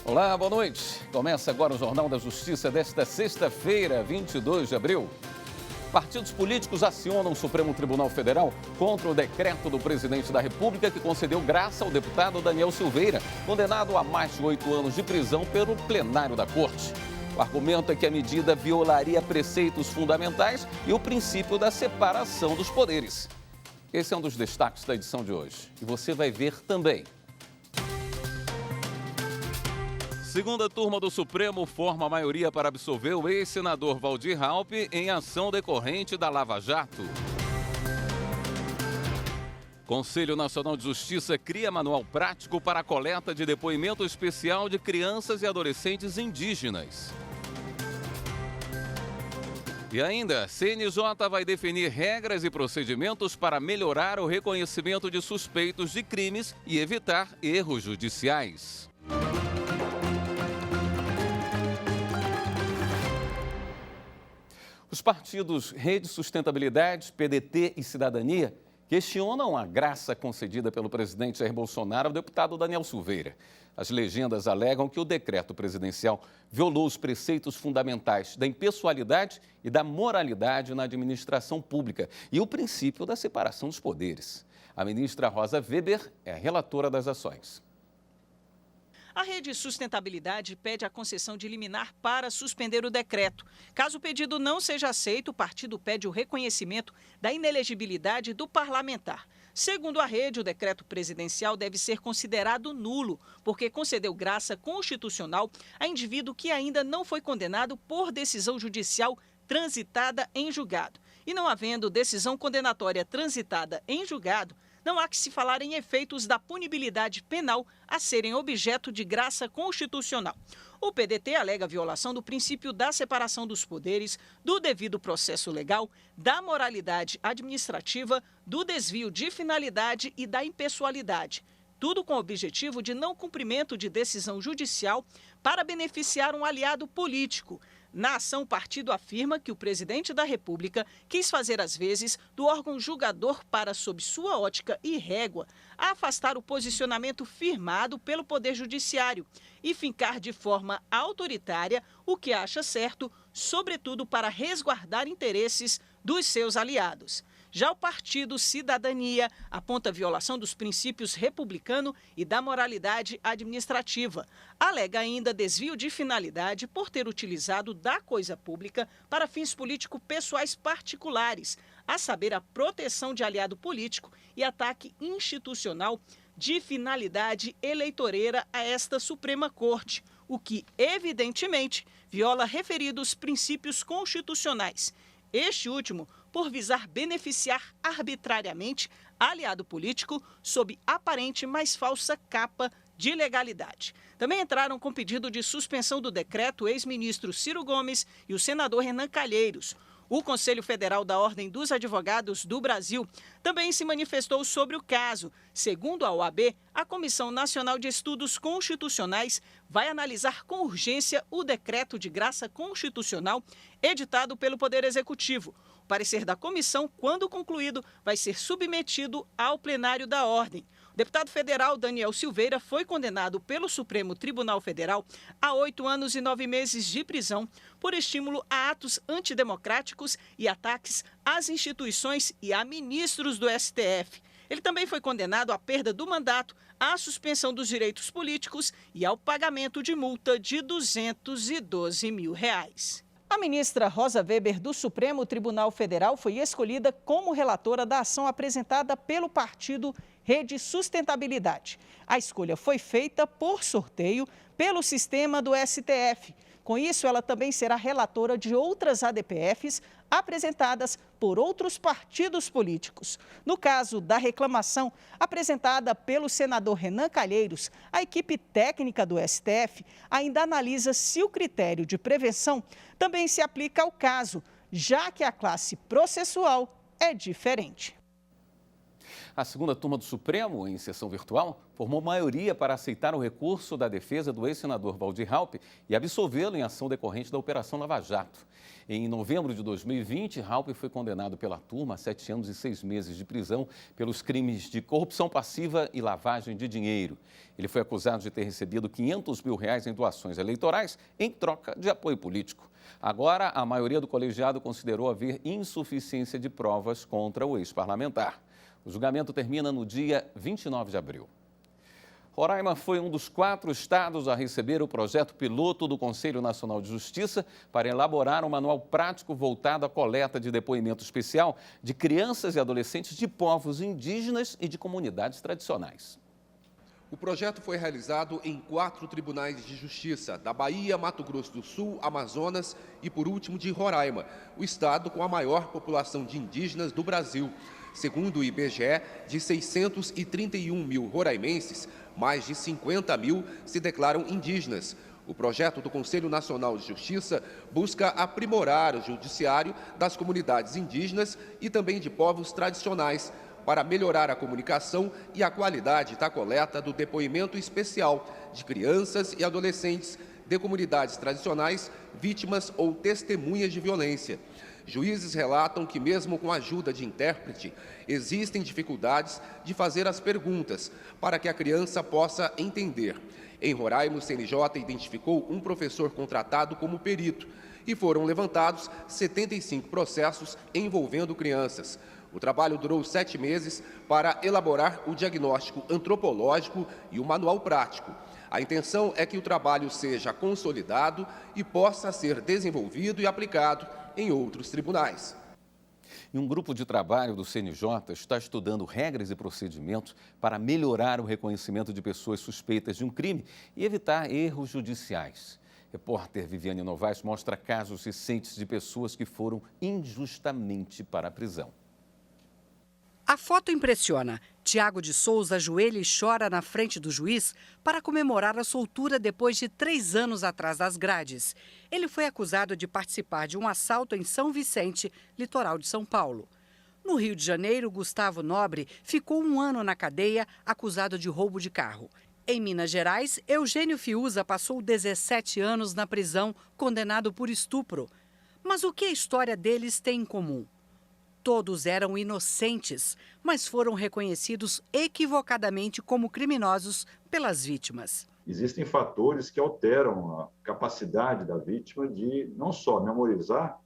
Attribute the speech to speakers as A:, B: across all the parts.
A: Olá, boa noite. Começa agora o Jornal da Justiça desta sexta-feira, 22 de abril. Partidos políticos acionam o Supremo Tribunal Federal contra o decreto do presidente da República que concedeu graça ao deputado Daniel Silveira, condenado a mais de 8 anos de prisão pelo plenário da Corte. O argumento é que a medida violaria preceitos fundamentais e o princípio da separação dos poderes. Esse é um dos destaques da edição de hoje. E você vai ver também. Segunda turma do Supremo forma a maioria para absolver o ex-senador Waldir Raupp em ação decorrente da Lava Jato. Conselho Nacional de Justiça cria manual prático para a coleta de depoimento especial de crianças e adolescentes indígenas. E ainda, CNJ vai definir regras e procedimentos para melhorar o reconhecimento de suspeitos de crimes e evitar erros judiciais. Os partidos Rede Sustentabilidade, PDT e Cidadania questionam a graça concedida pelo presidente Jair Bolsonaro ao deputado Daniel Silveira. As legendas alegam que o decreto presidencial violou os preceitos fundamentais da impessoalidade e da moralidade na administração pública e o princípio da separação dos poderes. A ministra Rosa Weber é a relatora das ações.
B: A Rede Sustentabilidade pede a concessão de liminar para suspender o decreto. Caso o pedido não seja aceito, o partido pede o reconhecimento da inelegibilidade do parlamentar. Segundo a rede, o decreto presidencial deve ser considerado nulo, porque concedeu graça constitucional a indivíduo que ainda não foi condenado por decisão judicial transitada em julgado. E não havendo decisão condenatória transitada em julgado, não há que se falar em efeitos da punibilidade penal a serem objeto de graça constitucional. O PDT alega violação do princípio da separação dos poderes, do devido processo legal, da moralidade administrativa, do desvio de finalidade e da impessoalidade. Tudo com o objetivo de não cumprimento de decisão judicial para beneficiar um aliado político. Na ação, o partido afirma que o presidente da República quis fazer as vezes do órgão julgador para, sob sua ótica e régua, afastar o posicionamento firmado pelo Poder Judiciário e fincar de forma autoritária o que acha certo, sobretudo para resguardar interesses dos seus aliados. Já o partido Cidadania aponta a violação dos princípios republicano e da moralidade administrativa. Alega ainda desvio de finalidade por ter utilizado da coisa pública para fins político-pessoais particulares, a saber, a proteção de aliado político e ataque institucional de finalidade eleitoreira a esta Suprema Corte, o que, evidentemente, viola referidos princípios constitucionais. Este último por visar beneficiar arbitrariamente aliado político sob aparente, mas falsa capa de legalidade. Também entraram com pedido de suspensão do decreto o ex-ministro Ciro Gomes e o senador Renan Calheiros. O Conselho Federal da Ordem dos Advogados do Brasil também se manifestou sobre o caso. Segundo a OAB, a Comissão Nacional de Estudos Constitucionais vai analisar com urgência o decreto de graça constitucional editado pelo Poder Executivo. O parecer da comissão, quando concluído, vai ser submetido ao plenário da Ordem. O deputado federal Daniel Silveira foi condenado pelo Supremo Tribunal Federal a 8 anos e 9 meses de prisão por estímulo a atos antidemocráticos e ataques às instituições e a ministros do STF. Ele também foi condenado à perda do mandato, à suspensão dos direitos políticos e ao pagamento de multa de R$212 mil. A ministra Rosa Weber do Supremo Tribunal Federal foi escolhida como relatora da ação apresentada pelo partido Rede Sustentabilidade. A escolha foi feita por sorteio pelo sistema do STF. Com isso, ela também será relatora de outras ADPFs apresentadas por outros partidos políticos. No caso da reclamação apresentada pelo senador Renan Calheiros, a equipe técnica do STF ainda analisa se o critério de prevenção também se aplica ao caso, já que a classe processual é diferente.
A: A segunda turma do Supremo, em sessão virtual, formou maioria para aceitar o recurso da defesa do ex-senador Waldir Raupp e absolvê-lo em ação decorrente da Operação Lava Jato. Em novembro de 2020, Raupp foi condenado pela turma a 7 anos e 6 meses de prisão pelos crimes de corrupção passiva e lavagem de dinheiro. Ele foi acusado de ter recebido R$500 mil em doações eleitorais em troca de apoio político. Agora, a maioria do colegiado considerou haver insuficiência de provas contra o ex-parlamentar. O julgamento termina no dia 29 de abril. Roraima foi um dos 4 estados a receber o projeto piloto do Conselho Nacional de Justiça para elaborar um manual prático voltado à coleta de depoimento especial de crianças e adolescentes de povos indígenas e de comunidades tradicionais.
C: O projeto foi realizado em 4 tribunais de justiça, da Bahia, Mato Grosso do Sul, Amazonas e, por último, de Roraima, o estado com a maior população de indígenas do Brasil. Segundo o IBGE, de 631 mil roraimenses, mais de 50 mil se declaram indígenas. O projeto do Conselho Nacional de Justiça busca aprimorar o judiciário das comunidades indígenas e também de povos tradicionais, para melhorar a comunicação e a qualidade da coleta do depoimento especial de crianças e adolescentes de comunidades tradicionais, vítimas ou testemunhas de violência. Juízes relatam que, mesmo com a ajuda de intérprete, existem dificuldades de fazer as perguntas para que a criança possa entender. Em Roraima, o CNJ identificou um professor contratado como perito e foram levantados 75 processos envolvendo crianças. O trabalho durou 7 meses para elaborar o diagnóstico antropológico e o manual prático. A intenção é que o trabalho seja consolidado e possa ser desenvolvido e aplicado em outros tribunais.
A: E um grupo de trabalho do CNJ está estudando regras e procedimentos para melhorar o reconhecimento de pessoas suspeitas de um crime e evitar erros judiciais. Repórter Viviane Novaes mostra casos recentes de pessoas que foram injustamente para a prisão.
D: A foto impressiona. Tiago de Souza ajoelha e chora na frente do juiz para comemorar a soltura depois de 3 anos atrás das grades. Ele foi acusado de participar de um assalto em São Vicente, litoral de São Paulo. No Rio de Janeiro, Gustavo Nobre ficou 1 ano na cadeia, acusado de roubo de carro. Em Minas Gerais, Eugênio Fiuza passou 17 anos na prisão, condenado por estupro. Mas o que a história deles tem em comum? Todos eram inocentes, mas foram reconhecidos equivocadamente como criminosos pelas vítimas.
E: Existem fatores que alteram a capacidade da vítima de não só memorizar,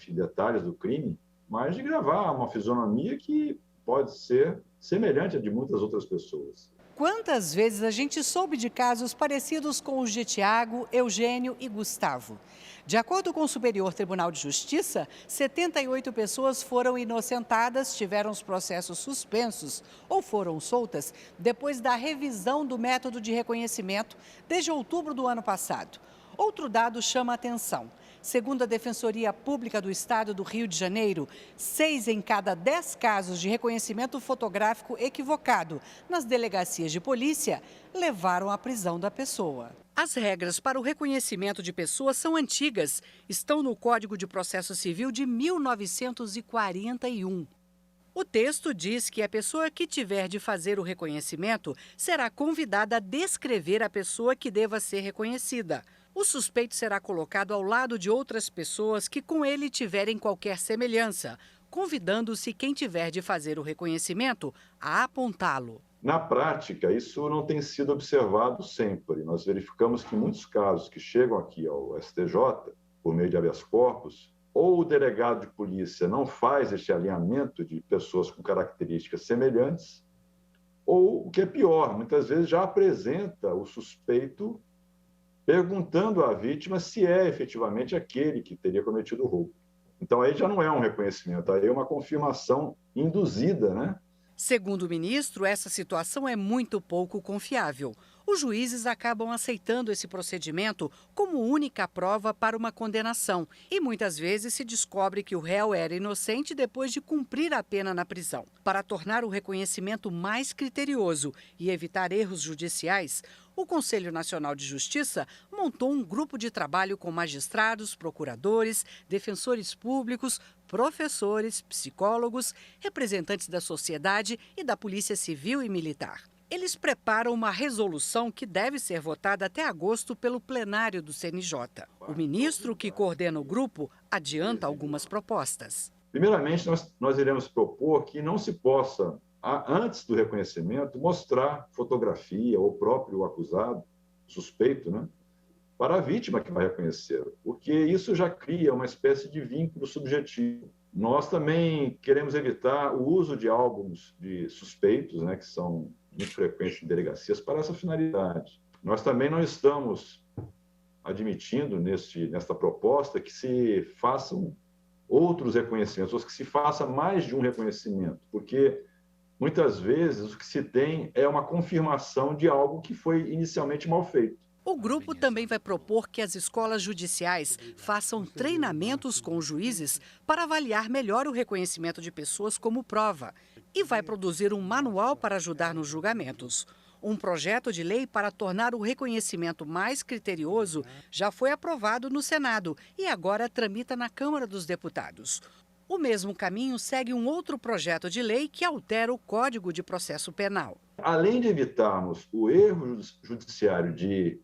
E: detalhes do crime, mas de gravar uma fisionomia que pode ser semelhante à de muitas outras pessoas.
D: Quantas vezes a gente soube de casos parecidos com os de Tiago, Eugênio e Gustavo? De acordo com o Superior Tribunal de Justiça, 78 pessoas foram inocentadas, tiveram os processos suspensos ou foram soltas depois da revisão do método de reconhecimento desde outubro do ano passado. Outro dado chama a atenção. Segundo a Defensoria Pública do Estado do Rio de Janeiro, 6 em cada 10 casos de reconhecimento fotográfico equivocado nas delegacias de polícia levaram à prisão da pessoa. As regras para o reconhecimento de pessoas são antigas. Estão no Código de Processo Civil de 1941. O texto diz que a pessoa que tiver de fazer o reconhecimento será convidada a descrever a pessoa que deva ser reconhecida. O suspeito será colocado ao lado de outras pessoas que com ele tiverem qualquer semelhança, convidando-se quem tiver de fazer o reconhecimento a apontá-lo.
E: Na prática, isso não tem sido observado sempre. Nós verificamos que em muitos casos que chegam aqui ao STJ, por meio de habeas corpus, ou o delegado de polícia não faz este alinhamento de pessoas com características semelhantes, ou, o que é pior, muitas vezes já apresenta o suspeito perguntando à vítima se é efetivamente aquele que teria cometido o roubo. Então, aí já não é um reconhecimento, aí é uma confirmação induzida, né?
D: Segundo o ministro, essa situação é muito pouco confiável. Os juízes acabam aceitando esse procedimento como única prova para uma condenação e muitas vezes se descobre que o réu era inocente depois de cumprir a pena na prisão. Para tornar o reconhecimento mais criterioso e evitar erros judiciais, O Conselho Nacional de Justiça montou um grupo de trabalho com magistrados, procuradores, defensores públicos, professores, psicólogos, representantes da sociedade e da Polícia Civil e Militar. Eles preparam uma resolução que deve ser votada até agosto pelo plenário do CNJ. O ministro que coordena o grupo adianta algumas propostas.
E: Primeiramente, nós iremos propor que não se possa, antes do reconhecimento, mostrar fotografia ou próprio acusado, suspeito, né, para a vítima que vai reconhecer, porque isso já cria uma espécie de vínculo subjetivo. Nós também queremos evitar o uso de álbuns de suspeitos, né, que são muito frequentes em delegacias, para essa finalidade. Nós também não estamos admitindo nesta proposta que se façam outros reconhecimentos, ou que se faça mais de um reconhecimento, porque muitas vezes o que se tem é uma confirmação de algo que foi inicialmente mal feito.
D: O grupo também vai propor que as escolas judiciais façam treinamentos com os juízes para avaliar melhor o reconhecimento de pessoas como prova e vai produzir um manual para ajudar nos julgamentos. Um projeto de lei para tornar o reconhecimento mais criterioso já foi aprovado no Senado e agora tramita na Câmara dos Deputados. O mesmo caminho segue um outro projeto de lei que altera o Código de Processo Penal.
E: Além de evitarmos o erro judiciário de,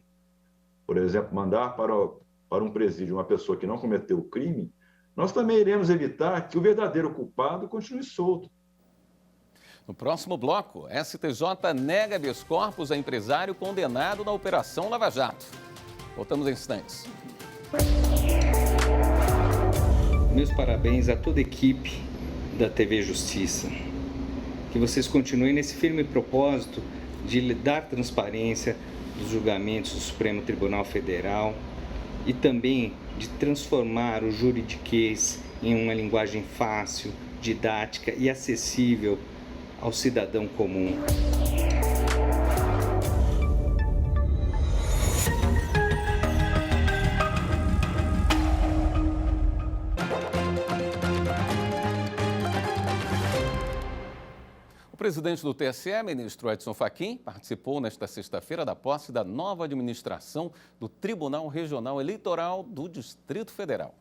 E: por exemplo, mandar para um presídio uma pessoa que não cometeu o crime, nós também iremos evitar que o verdadeiro culpado continue solto.
A: No próximo bloco, STJ nega habeas corpus a empresário condenado na Operação Lava Jato. Voltamos em instantes.
F: Meus parabéns a toda a equipe da TV Justiça. Que vocês continuem nesse firme propósito de dar transparência dos julgamentos do Supremo Tribunal Federal e também de transformar o juridiquês em uma linguagem fácil, didática e acessível ao cidadão comum.
A: O presidente do TSE, ministro Edson Fachin, participou nesta sexta-feira da posse da nova administração do Tribunal Regional Eleitoral do Distrito Federal.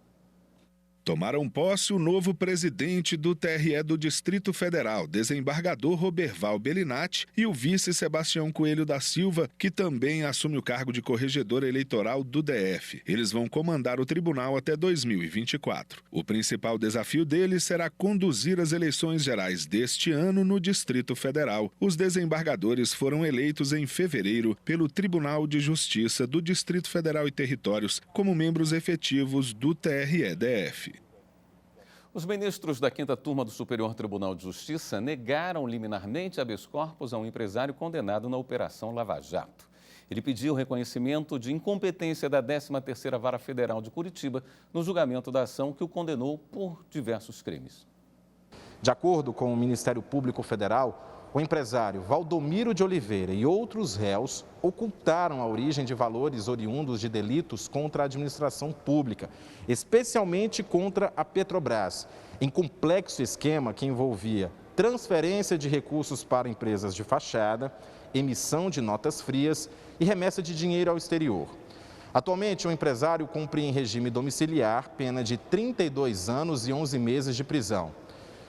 G: Tomaram posse o novo presidente do TRE do Distrito Federal, desembargador Roberval Bellinati, e o vice Sebastião Coelho da Silva, que também assume o cargo de corregedor eleitoral do DF. Eles vão comandar o tribunal até 2024. O principal desafio deles será conduzir as eleições gerais deste ano no Distrito Federal. Os desembargadores foram eleitos em fevereiro pelo Tribunal de Justiça do Distrito Federal e Territórios como membros efetivos do TRE-DF.
A: Os ministros da 5ª Turma do Superior Tribunal de Justiça negaram liminarmente habeas corpus a um empresário condenado na Operação Lava Jato. Ele pediu reconhecimento de incompetência da 13ª Vara Federal de Curitiba no julgamento da ação que o condenou por diversos crimes.
H: De acordo com o Ministério Público Federal, o empresário Valdomiro de Oliveira e outros réus ocultaram a origem de valores oriundos de delitos contra a administração pública, especialmente contra a Petrobras, em complexo esquema que envolvia transferência de recursos para empresas de fachada, emissão de notas frias e remessa de dinheiro ao exterior. Atualmente, o empresário cumpre em regime domiciliar pena de 32 anos e 11 meses de prisão.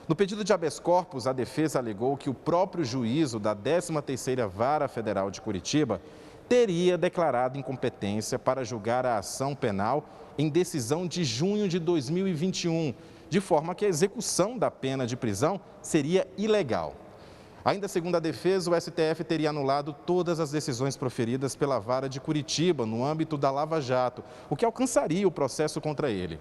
H: No pedido de habeas corpus, a defesa alegou que o próprio juízo da 13ª Vara Federal de Curitiba teria declarado incompetência para julgar a ação penal em decisão de junho de 2021, de forma que a execução da pena de prisão seria ilegal. Ainda segundo a defesa, o STF teria anulado todas as decisões proferidas pela Vara de Curitiba no âmbito da Lava Jato, o que alcançaria o processo contra ele.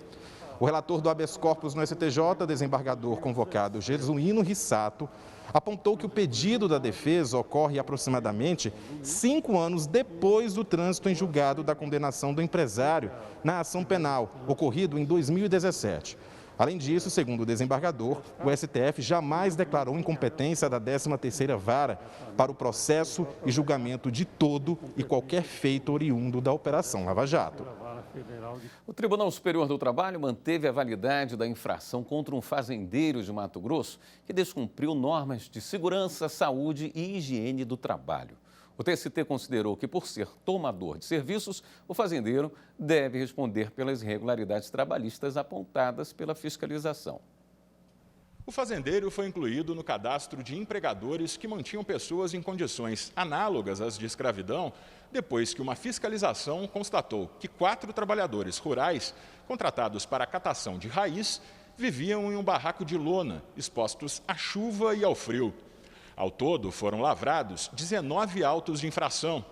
H: O relator do habeas corpus no STJ, desembargador convocado Jesuíno Rissato, apontou que o pedido da defesa ocorre aproximadamente 5 anos depois do trânsito em julgado da condenação do empresário na ação penal, ocorrido em 2017. Além disso, segundo o desembargador, o STF jamais declarou incompetência da 13ª Vara para o processo e julgamento de todo e qualquer feito oriundo da Operação Lava Jato.
A: O Tribunal Superior do Trabalho manteve a validade da infração contra um fazendeiro de Mato Grosso que descumpriu normas de segurança, saúde e higiene do trabalho. O TST considerou que, por ser tomador de serviços, o fazendeiro deve responder pelas irregularidades trabalhistas apontadas pela fiscalização.
I: O fazendeiro foi incluído no cadastro de empregadores que mantinham pessoas em condições análogas às de escravidão, depois que uma fiscalização constatou que 4 trabalhadores rurais, contratados para a catação de raiz, viviam em um barraco de lona, expostos à chuva e ao frio. Ao todo, foram lavrados 19 autos de infração.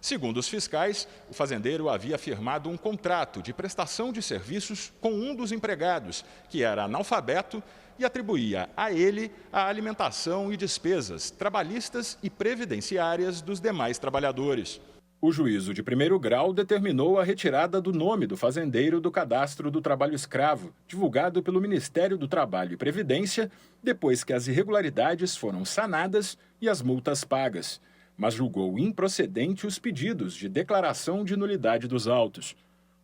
I: Segundo os fiscais, o fazendeiro havia firmado um contrato de prestação de serviços com um dos empregados, que era analfabeto, e atribuía a ele a alimentação e despesas trabalhistas e previdenciárias dos demais trabalhadores. O juízo de primeiro grau determinou a retirada do nome do fazendeiro do cadastro do trabalho escravo, divulgado pelo Ministério do Trabalho e Previdência, depois que as irregularidades foram sanadas e as multas pagas, mas julgou improcedente os pedidos de declaração de nulidade dos autos.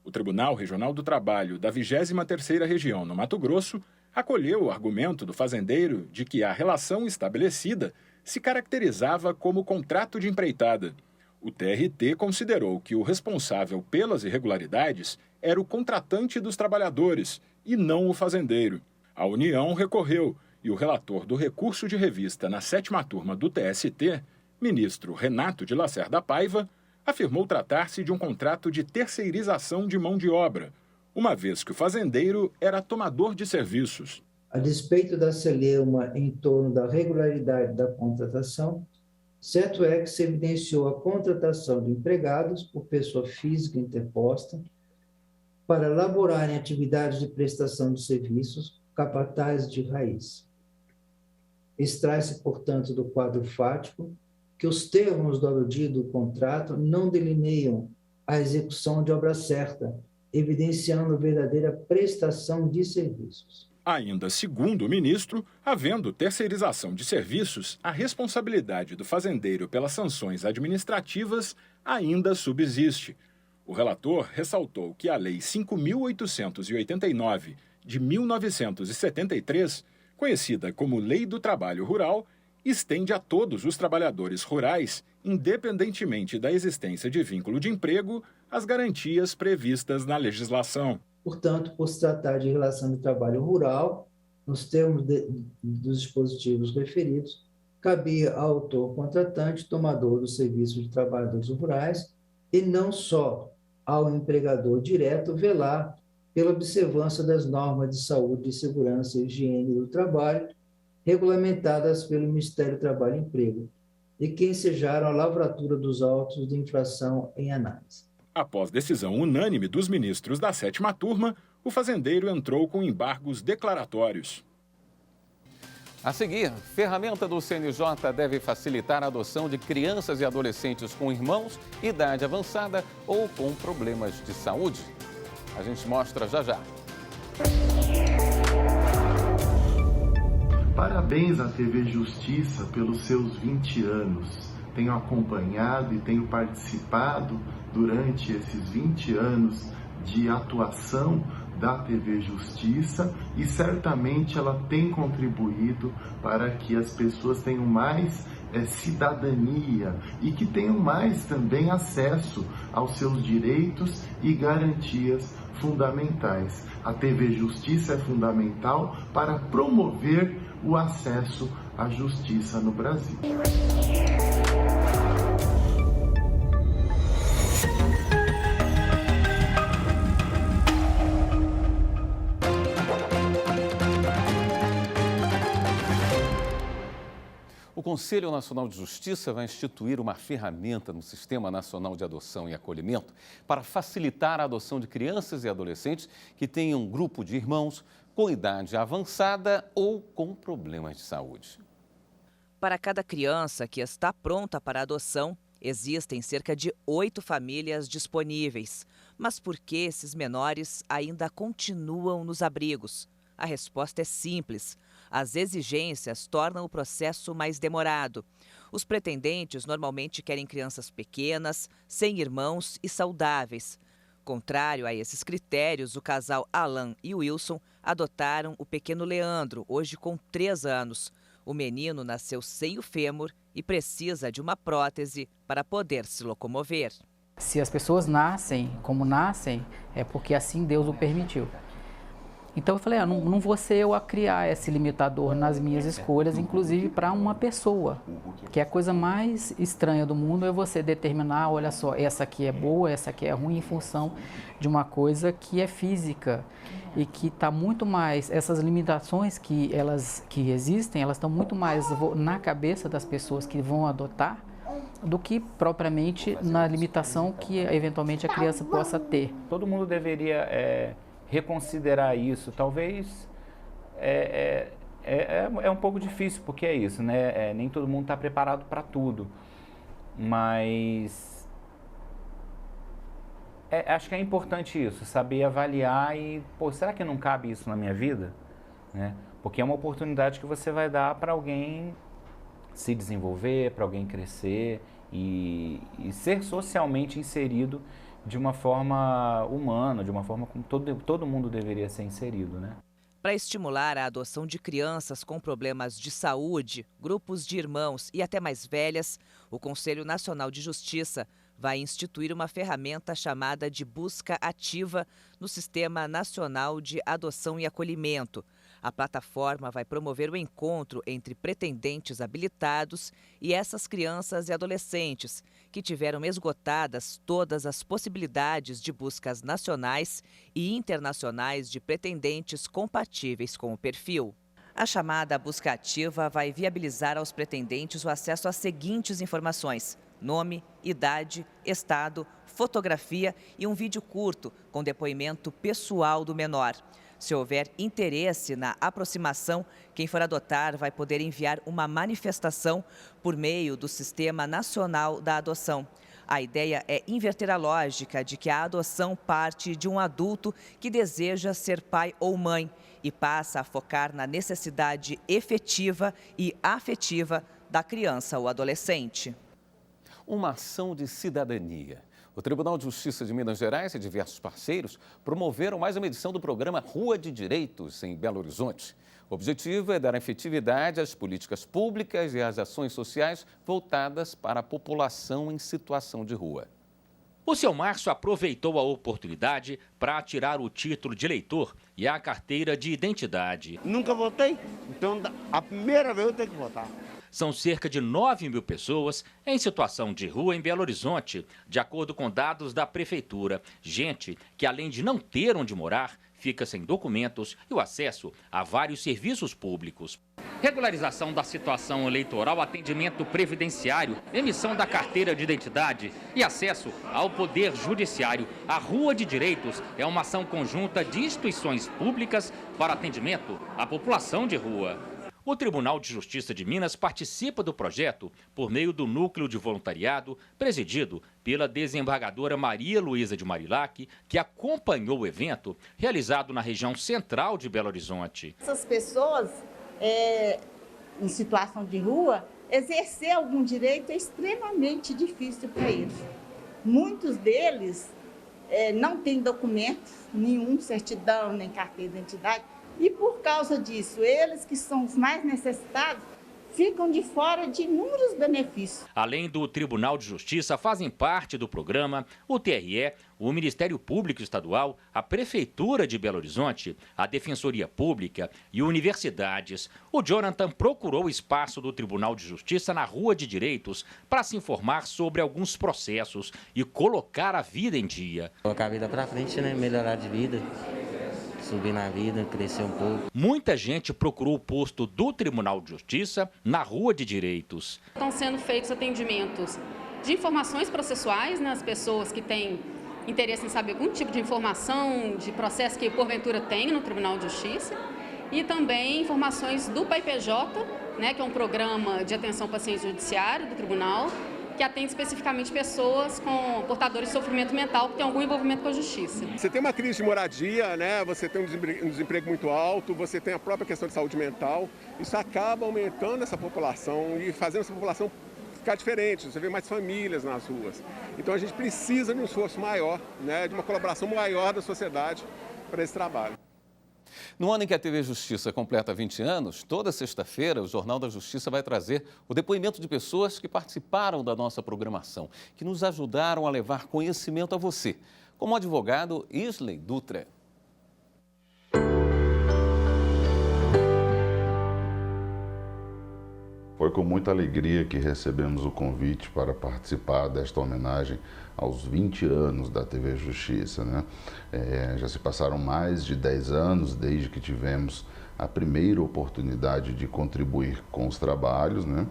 I: O Tribunal Regional do Trabalho da 23ª Região, no Mato Grosso, acolheu o argumento do fazendeiro de que a relação estabelecida se caracterizava como contrato de empreitada. O TRT considerou que o responsável pelas irregularidades era o contratante dos trabalhadores e não o fazendeiro. A União recorreu e o relator do recurso de revista na 7ª turma do TST, ministro Renato de Lacerda Paiva, afirmou tratar-se de um contrato de terceirização de mão de obra, uma vez que o fazendeiro era tomador de serviços.
J: A despeito da celeuma em torno da regularidade da contratação, certo é que se evidenciou a contratação de empregados por pessoa física interposta para elaborarem atividades de prestação de serviços capatazes de raiz. Extrai-se, portanto, do quadro fático que os termos do aludido contrato não delineiam a execução de obra certa, evidenciando verdadeira prestação de serviços.
I: Ainda segundo o ministro, havendo terceirização de serviços, a responsabilidade do fazendeiro pelas sanções administrativas ainda subsiste. O relator ressaltou que a Lei 5.889, de 1973, conhecida como Lei do Trabalho Rural, estende a todos os trabalhadores rurais, independentemente da existência de vínculo de emprego, as garantias previstas na legislação.
J: Portanto, por se tratar de relação de trabalho rural, nos termos dos dispositivos referidos, cabia ao autor contratante, tomador do serviço de trabalhadores rurais, e não só ao empregador direto velar pela observância das normas de saúde, segurança e higiene do trabalho, regulamentadas pelo Ministério do Trabalho e Emprego, e que ensejaram a lavratura dos autos de infração em análise.
I: Após decisão unânime dos ministros da 7ª turma, o fazendeiro entrou com embargos declaratórios.
A: A seguir, ferramenta do CNJ deve facilitar a adoção de crianças e adolescentes com irmãos, idade avançada ou com problemas de saúde. A gente mostra já já.
K: Parabéns à TV Justiça pelos seus 20 anos. Tenho acompanhado e tenho participado durante esses 20 anos de atuação da TV Justiça e certamente ela tem contribuído para que as pessoas tenham mais cidadania e que tenham mais também acesso aos seus direitos e garantias fundamentais. A TV Justiça é fundamental para promover o acesso à justiça no Brasil.
A: O Conselho Nacional de Justiça vai instituir uma ferramenta no Sistema Nacional de Adoção e Acolhimento para facilitar a adoção de crianças e adolescentes que tenham um grupo de irmãos com idade avançada ou com problemas de saúde.
L: Para cada criança que está pronta para adoção, existem cerca de 8 famílias disponíveis. Mas por que esses menores ainda continuam nos abrigos? A resposta é simples. As exigências tornam o processo mais demorado. Os pretendentes normalmente querem crianças pequenas, sem irmãos e saudáveis. Contrário a esses critérios, o casal Alan e Wilson adotaram o pequeno Leandro, hoje com 3 anos. O menino nasceu sem o fêmur e precisa de uma prótese para poder se locomover.
M: Se as pessoas nascem como nascem, é porque assim Deus o permitiu. Então eu falei, não vou ser eu a criar esse limitador nas minhas escolhas, inclusive para uma pessoa. Que é a coisa mais estranha do mundo é você determinar, olha só, essa aqui é boa, essa aqui é ruim, em função de uma coisa que é física. E que está muito mais, essas limitações que existem, elas estão muito mais na cabeça das pessoas que vão adotar, do que propriamente na limitação que eventualmente a criança possa ter.
N: Todo mundo deveria reconsiderar isso. Talvez é um pouco difícil, porque é isso, né? Nem todo mundo está preparado para tudo, mas acho que é importante isso, saber avaliar e, será que não cabe isso na minha vida? Né? Porque é uma oportunidade que você vai dar para alguém se desenvolver, para alguém crescer e ser socialmente inserido de uma forma humana, de uma forma como todo mundo deveria ser inserido, né?
L: Para estimular a adoção de crianças com problemas de saúde, grupos de irmãos e até mais velhas, o Conselho Nacional de Justiça vai instituir uma ferramenta chamada de busca ativa no Sistema Nacional de Adoção e Acolhimento. A plataforma vai promover o encontro entre pretendentes habilitados e essas crianças e adolescentes que tiveram esgotadas todas as possibilidades de buscas nacionais e internacionais de pretendentes compatíveis com o perfil. A chamada busca ativa vai viabilizar aos pretendentes o acesso às seguintes informações: nome, idade, estado, fotografia e um vídeo curto com depoimento pessoal do menor. Se houver interesse na aproximação, quem for adotar vai poder enviar uma manifestação por meio do Sistema Nacional da Adoção. A ideia é inverter a lógica de que a adoção parte de um adulto que deseja ser pai ou mãe e passa a focar na necessidade efetiva e afetiva da criança ou adolescente.
A: Uma ação de cidadania. O Tribunal de Justiça de Minas Gerais e diversos parceiros promoveram mais uma edição do programa Rua de Direitos, em Belo Horizonte. O objetivo é dar efetividade às políticas públicas e às ações sociais voltadas para a população em situação de rua.
O: O seu Márcio aproveitou a oportunidade para tirar o título de eleitor e a carteira de identidade.
P: Nunca votei, então a primeira vez eu tenho que votar.
O: São cerca de 9.000 pessoas em situação de rua em Belo Horizonte, de acordo com dados da Prefeitura. Gente que, além de não ter onde morar, fica sem documentos e o acesso a vários serviços públicos. Regularização da situação eleitoral, atendimento previdenciário, emissão da carteira de identidade e acesso ao Poder Judiciário. A Rua de Direitos é uma ação conjunta de instituições públicas para atendimento à população de rua. O Tribunal de Justiça de Minas participa do projeto por meio do Núcleo de Voluntariado, presidido pela desembargadora Maria Luísa de Marilac, que acompanhou o evento realizado na região central de Belo Horizonte.
Q: Essas pessoas em situação de rua, exercer algum direito é extremamente difícil para eles. Muitos deles não têm documentos, nenhum, certidão, nem carteira de identidade. E por causa disso, eles que são os mais necessitados, ficam de fora de inúmeros benefícios.
O: Além do Tribunal de Justiça, fazem parte do programa o TRE, o Ministério Público Estadual, a Prefeitura de Belo Horizonte, a Defensoria Pública e universidades. O Jonathan procurou o espaço do Tribunal de Justiça na Rua de Direitos para se informar sobre alguns processos e colocar a vida em dia.
R: Colocar a vida para frente, né? Melhorar de vida. Subir na vida, crescer um pouco.
O: Muita gente procurou o posto do Tribunal de Justiça na Rua de Direitos.
S: Estão sendo feitos atendimentos de informações processuais nas pessoas que têm interesse em saber algum tipo de informação, de processo que porventura tem no Tribunal de Justiça, e também informações do PAIPJ, né, que é um programa de atenção ao paciente judiciário do Tribunal, que atende especificamente pessoas com portadores de sofrimento mental que têm algum envolvimento com a justiça.
T: Você tem uma crise de moradia, né? Você tem um desemprego muito alto, você tem a própria questão de saúde mental. Isso acaba aumentando essa população e fazendo essa população ficar diferente. Você vê mais famílias nas ruas. Então a gente precisa de um esforço maior, né? De uma colaboração maior da sociedade para esse trabalho.
A: No ano em que a TV Justiça completa 20 anos, toda sexta-feira o Jornal da Justiça vai trazer o depoimento de pessoas que participaram da nossa programação, que nos ajudaram a levar conhecimento a você, como o advogado Isley Dutra.
U: Foi com muita alegria que recebemos o convite para participar desta homenagem aos 20 anos da TV Justiça, né? Já se passaram mais de 10 anos desde que tivemos a primeira oportunidade de contribuir com os trabalhos, né?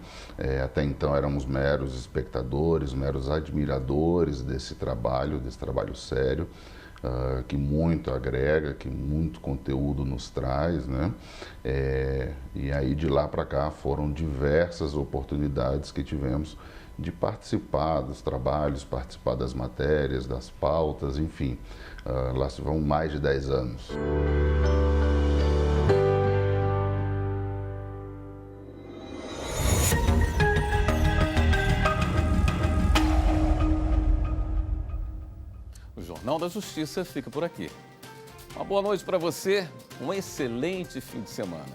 U: Até então éramos meros espectadores, meros admiradores desse trabalho sério, que muito agrega, que muito conteúdo nos traz, né? E aí de lá para cá foram diversas oportunidades que tivemos de participar dos trabalhos, participar das matérias, das pautas, enfim, lá se vão mais de 10 anos.
A: O Jornal da Justiça fica por aqui. Uma boa noite para você, um excelente fim de semana.